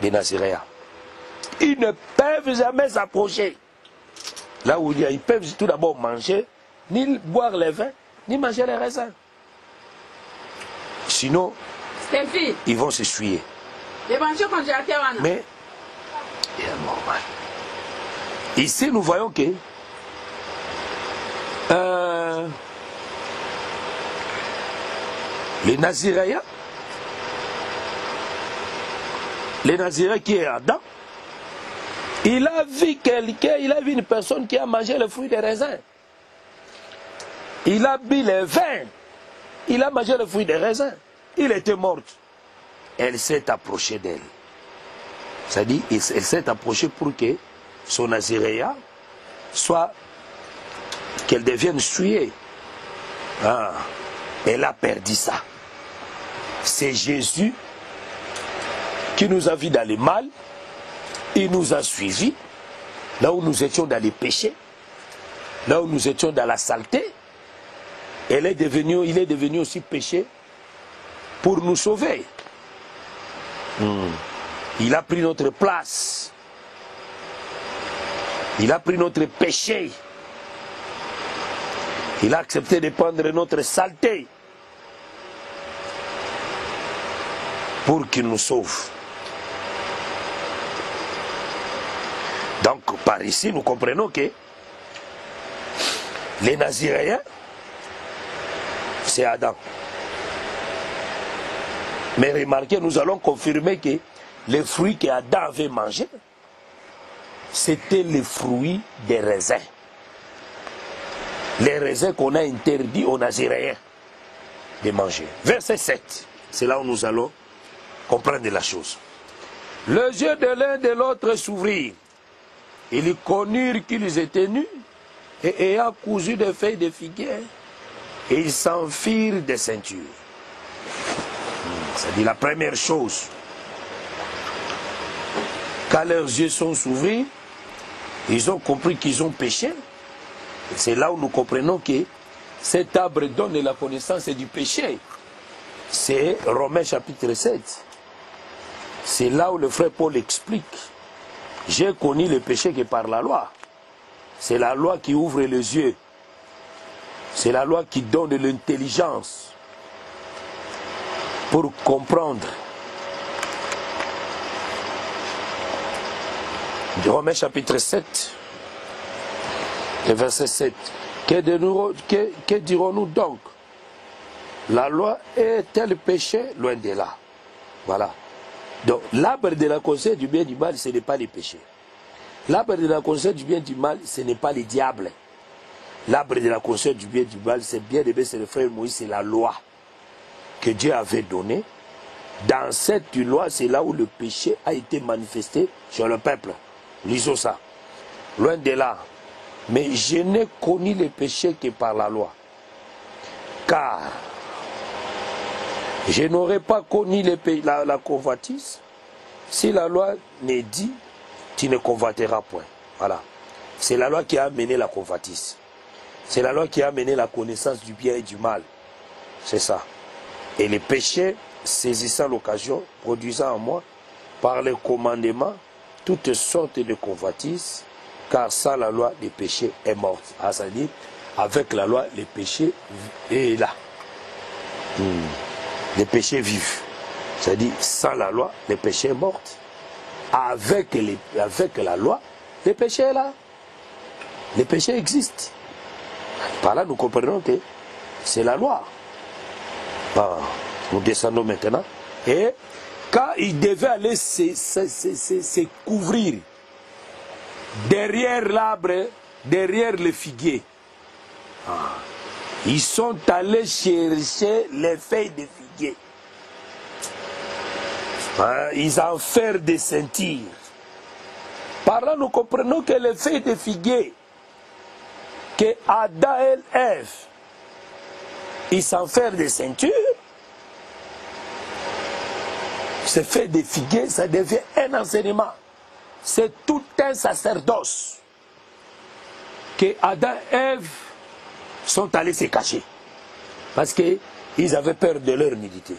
des Naziréens. Ils ne peuvent jamais s'approcher. Là où il y a, ils peuvent tout d'abord manger, ni boire les vins, ni manger les raisins. Sinon, ils vont s'essuyer. Mais, c'est normal. Ici, nous voyons que les Naziréens qui est Adam, il a vu quelqu'un, il a vu une personne qui a mangé le fruit des raisins. Il a bu le vin, il a mangé le fruit des raisins. Il était morte. Elle s'est approchée d'elle. C'est-à-dire, elle s'est approchée pour que son naziréa soit, qu'elle devienne souillée. Ah, elle a perdu ça. C'est Jésus qui nous a vus dans le mal. Il nous a suivis là où nous étions dans les péchés, là où nous étions dans la saleté. Il est devenu aussi péché pour nous sauver. Il a pris notre place. Il a pris notre péché. Il a accepté de prendre notre saleté pour qu'il nous sauve. Donc, par ici, nous comprenons que les Naziréens, c'est Adam. Mais remarquez, nous allons confirmer que les fruits qu'Adam avait mangés, c'était les fruits des raisins. Les raisins qu'on a interdits aux Naziréens de manger. Verset 7, c'est là où nous allons comprendre la chose. Les yeux de l'un de l'autre s'ouvrirent. Ils connurent qu'ils étaient nus et ayant cousu des feuilles de figuier, et ils s'enfirent des ceintures. C'est-à-dire la première chose. Quand leurs yeux sont ouverts, ils ont compris qu'ils ont péché. C'est là où nous comprenons que cet arbre donne la connaissance du péché. C'est Romains chapitre 7. C'est là où le frère Paul explique. J'ai connu le péché que par la loi. C'est la loi qui ouvre les yeux. C'est la loi qui donne l'intelligence pour comprendre. Romains chapitre 7, verset 7. Que dirons-nous donc? La loi est-elle péché? Loin de là. Voilà. Donc, l'arbre de la connaissance du bien et du mal, ce n'est pas les péchés. L'arbre de la connaissance du bien et du mal, ce n'est pas les diables. L'arbre de la connaissance du bien et du mal, c'est bien aimé, c'est le frère Moïse, c'est la loi que Dieu avait donnée. Dans cette loi, c'est là où le péché a été manifesté sur le peuple. Lisons ça. Loin de là. Mais je n'ai connu le péché que par la loi. Car Je n'aurais pas connu la convoitise si la loi ne dit tu ne convoiteras point. Voilà. C'est la loi qui a amené la convoitise. C'est la loi qui a amené la connaissance du bien et du mal. C'est ça. Et les péchés, saisissant l'occasion, produisant en moi, par le commandement, toutes sortes de convoitises, car sans la loi, le péché est mort. Ah, ça dit, avec la loi, le péché est là. Le péché vivent. C'est-à-dire, sans la loi, le péché est mort. Avec la loi, le péché est là. Le péché existe. Par là, nous comprenons que c'est la loi. Nous descendons maintenant. Et quand il devait aller se couvrir derrière l'arbre, derrière le figuier, ils sont allés chercher les feuilles de figuier. Ils en firent des ceintures. Par là, nous comprenons que les feuilles de figuier, que Adam et Ève, ils s'en firent des ceintures. Ce fait de figuier, ça devient un enseignement. C'est tout un sacerdoce que Adam et Ève sont allés se cacher. Parce qu'ils avaient peur de leur nudité.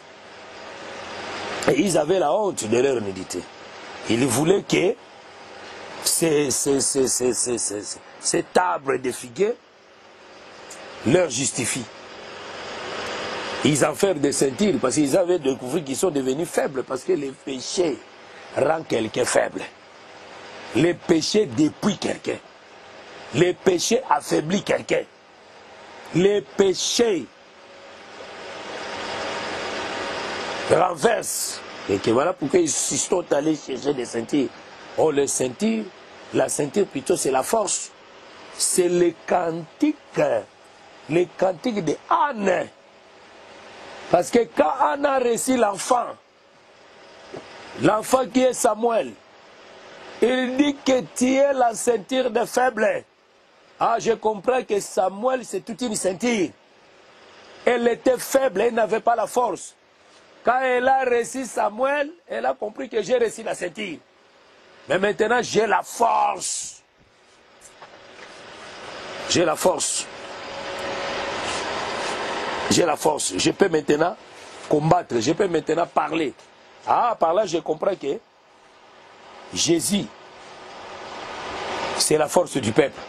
Et ils avaient la honte de leur nudité. Ils voulaient que cet arbre de figuier leur justifie. Ils en firent des ceintures parce qu'ils avaient découvert qu'ils sont devenus faibles parce que le péché rend quelqu'un faible. Le péché dépouille quelqu'un. Le péché affaiblit quelqu'un. Le péché renverse. Et que voilà pourquoi ils sont allés chercher des ceintures. Oh, les ceintures, la ceinture plutôt c'est la force. C'est le cantique de Anne. Parce que quand Anne a reçu l'enfant qui est Samuel, il dit que tu es la ceinture des faibles. Ah, je comprends que Samuel c'est toute une ceinture. Elle était faible, elle n'avait pas la force. Quand elle a reçu Samuel, elle a compris que j'ai reçu la ceinture. Mais maintenant, j'ai la force. J'ai la force. J'ai la force. Je peux maintenant combattre. Je peux maintenant parler. Ah, par là, je comprends que Jésus, c'est la force du peuple.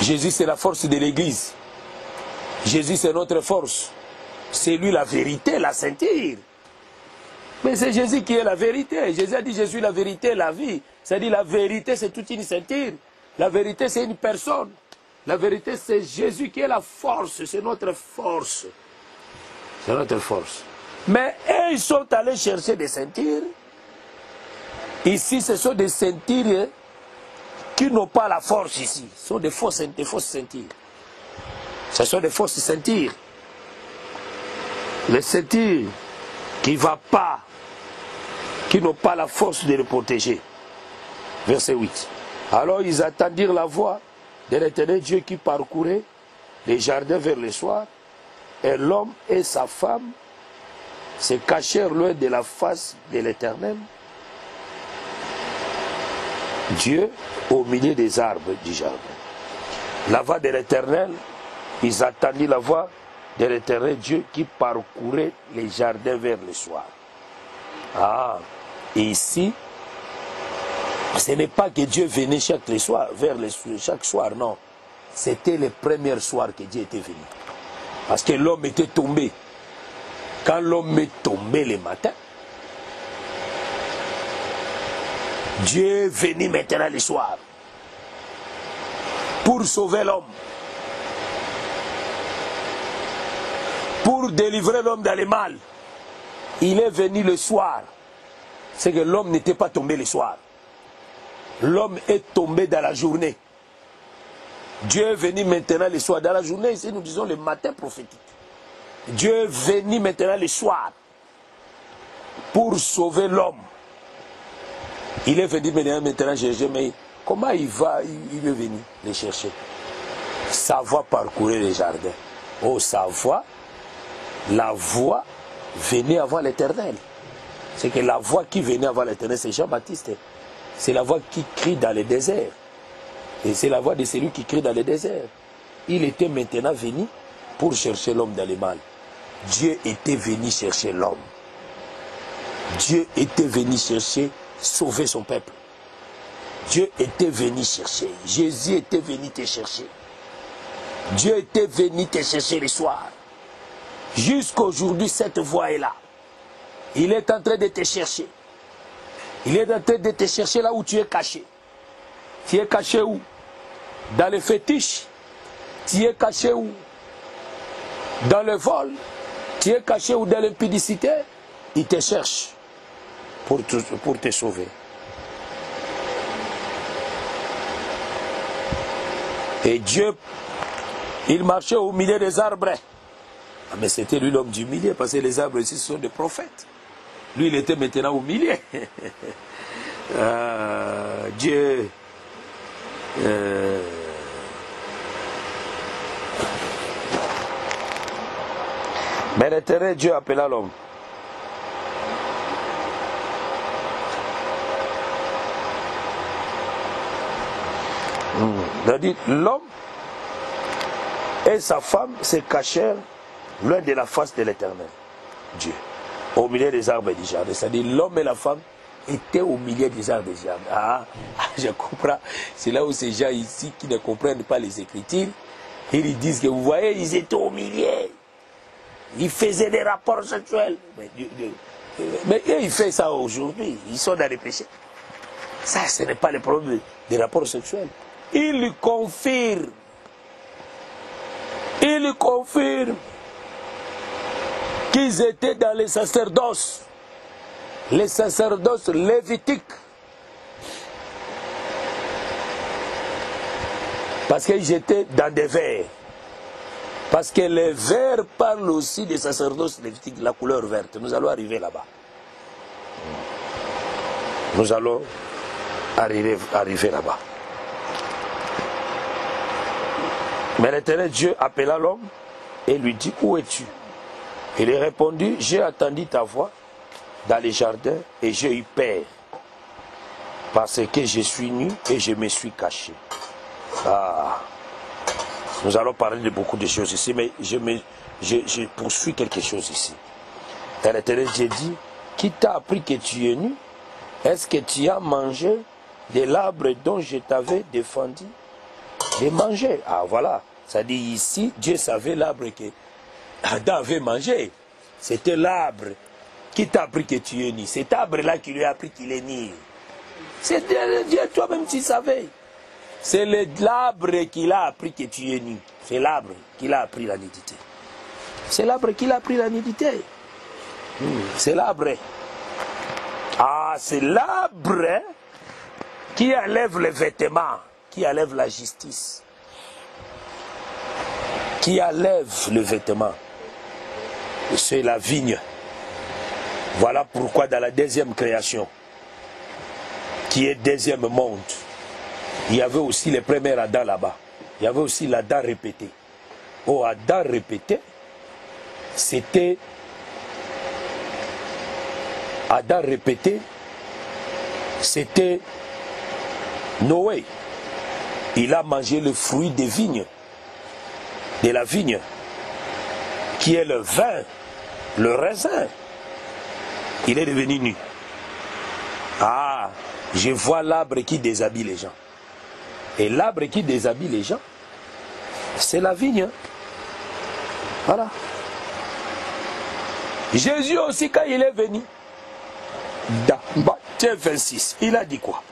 Jésus, c'est la force de l'Église. Jésus, c'est notre force. C'est lui la vérité, la ceinture. Mais c'est Jésus qui est la vérité. Jésus a dit, je suis la vérité, la vie. C'est-à-dire la vérité, c'est toute une ceinture. La vérité, c'est une personne. La vérité, c'est Jésus qui est la force. C'est notre force. C'est notre force. Mais eux, ils sont allés chercher des ceintures. Ici, ce sont des ceintures qui n'ont pas la force ici. Ce sont des fausses ceintures. Ce sont des fausses ceintures. Les ceintures qui ne vont pas, qui n'ont pas la force de les protéger. Verset 8. Alors ils attendirent la voix de l'Éternel Dieu qui parcourait les jardins vers le soir, et l'homme et sa femme se cachèrent loin de la face de l'Éternel Dieu au milieu des arbres du jardin. La voix de l'Éternel, ils attendirent la voix de l'Éternel Dieu qui parcourait les jardins vers le soir. Ah, et ici, ce n'est pas que Dieu venait chaque soir, non. C'était le premier soir que Dieu était venu. Parce que l'homme était tombé. Quand l'homme est tombé le matin, Dieu est venu maintenant le soir pour sauver l'homme. Pour délivrer l'homme dans le mal. Il est venu le soir. C'est que l'homme n'était pas tombé le soir. L'homme est tombé dans la journée. Dieu est venu maintenant le soir. Dans la journée, ici nous disons le matin prophétique. Dieu est venu maintenant le soir pour sauver l'homme. Il est venu maintenant chercher, mais comment il est venu le chercher? Sa voix parcourir les jardins. Oh, sa voix, la voix venait avant l'Éternel. C'est que la voix qui venait avant l'Éternel, c'est Jean-Baptiste. C'est la voix qui crie dans le désert. Et c'est la voix de celui qui crie dans le désert. Il était maintenant venu pour chercher l'homme dans le mal. Dieu était venu chercher l'homme. Dieu était venu chercher, sauver son peuple. Dieu était venu chercher. Jésus était venu te chercher. Dieu était venu te chercher le soir. Jusqu'aujourd'hui, cette voix est là. Il est en train de te chercher. Il est en train de te chercher là où tu es caché. Tu es caché où? Dans les fétiches. Tu es caché où? Dans le vol. Tu es caché où? Dans l'impudicité. Il te cherche pour te sauver. Et Dieu, il marchait au milieu des arbres. Ah, mais c'était lui l'homme du milieu, parce que les arbres ici sont des prophètes. Lui, il était maintenant au milieu. Dieu. Mais l'Éternel Dieu appela l'homme. L'homme et sa femme se cachèrent loin de la face de l'Éternel Dieu, au milieu des arbres du jardin. C'est-à-dire l'homme et la femme étaient au milieu des arbres du jardin. Ah, je comprends. C'est là où ces gens ici qui ne comprennent pas les Écritures, ils disent que vous voyez, ils étaient au milieu. Ils faisaient des rapports sexuels. Mais eux, ils font ça aujourd'hui. Ils sont dans les péchés. Ça, ce n'est pas le problème des rapports sexuels. Il lui confirme. Il lui confirme qu'ils étaient dans les sacerdoces lévitiques. Parce qu'ils étaient dans des vers. Parce que les vers parlent aussi des sacerdoces lévitiques, la couleur verte. Nous allons arriver là-bas. Nous allons arriver là-bas. Mais l'Éternel Dieu appela l'homme et lui dit, où es-tu? Il répondit, j'ai entendu ta voix dans les jardins et j'ai eu peur, parce que je suis nu et je me suis caché. Ah, nous allons parler de beaucoup de choses ici, mais je poursuis quelque chose ici. Et l'Éternel Dieu dit, qui t'a appris que tu es nu? Est-ce que tu as mangé de l'arbre dont je t'avais défendu de manger? Ah voilà, ça dit ici, Dieu savait l'arbre que Adam avait mangé. C'était l'arbre qui t'a appris que tu es nu. Cet arbre-là qui lui a appris qu'il est nu. C'est Dieu, toi-même tu savais. C'est l'arbre qui l'a appris que tu es nu. C'est l'arbre qui l'a appris la nudité. C'est l'arbre qui l'a appris la nudité. C'est l'arbre. Ah, c'est l'arbre qui enlève les vêtements, qui enlève la justice, qui enlève le vêtement. C'est la vigne. Voilà pourquoi dans la deuxième création, qui est deuxième monde, il y avait aussi les premiers Adam là-bas. Il y avait aussi l'Adam répété. Oh, Adam répété, c'était... Adam répété, c'était Noé. Il a mangé le fruit des vignes, de la vigne, qui est le vin, le raisin. Il est devenu nu. Ah, je vois l'arbre qui déshabille les gens. Et l'arbre qui déshabille les gens, c'est la vigne. Voilà. Jésus aussi, quand il est venu, dans Matthieu 26, il a dit quoi?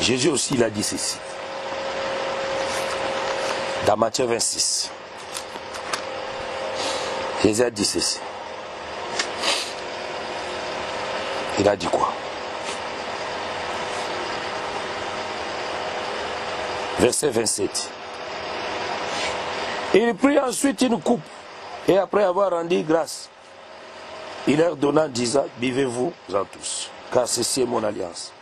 Jésus aussi, il a dit ceci. Dans Matthieu 26, Jésus a dit ceci. Il a dit quoi? Verset 27. Il prit ensuite une coupe, et après avoir rendu grâce, il leur donna, disant, buvez-vous en tous, car ceci est mon alliance.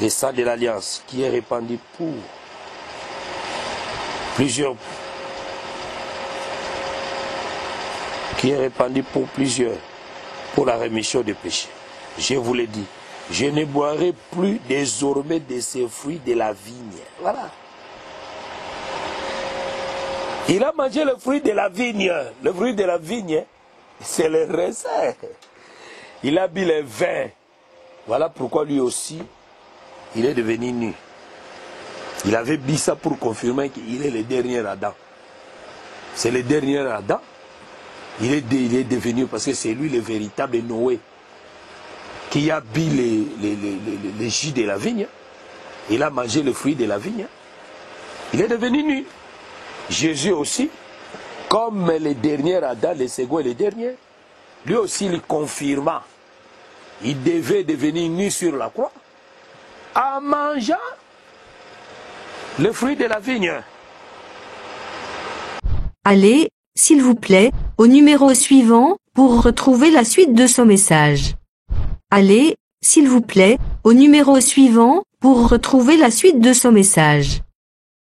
Le sang de l'alliance qui est répandu pour qui est répandu pour plusieurs, pour la rémission des péchés. Je vous l'ai dit, je ne boirai plus désormais de ces fruits de la vigne. Voilà. Il a mangé le fruit de la vigne. Le fruit de la vigne, c'est le raisin. Il a bu le vin. Voilà pourquoi lui aussi, il est devenu nu. Il avait bu ça pour confirmer qu'il est le dernier Adam. C'est le dernier Adam. Il est devenu, parce que c'est lui le véritable Noé, qui a bu les jus de la vigne. Il a mangé le fruit de la vigne. Il est devenu nu. Jésus aussi, comme le dernier Adam, le second et le dernier, lui aussi il confirma. Il devait devenir nu sur la croix en mangeant le fruit de la vigne. Allez, s'il vous plaît, au numéro suivant, pour retrouver la suite de ce message. Allez, s'il vous plaît, au numéro suivant, pour retrouver la suite de ce message.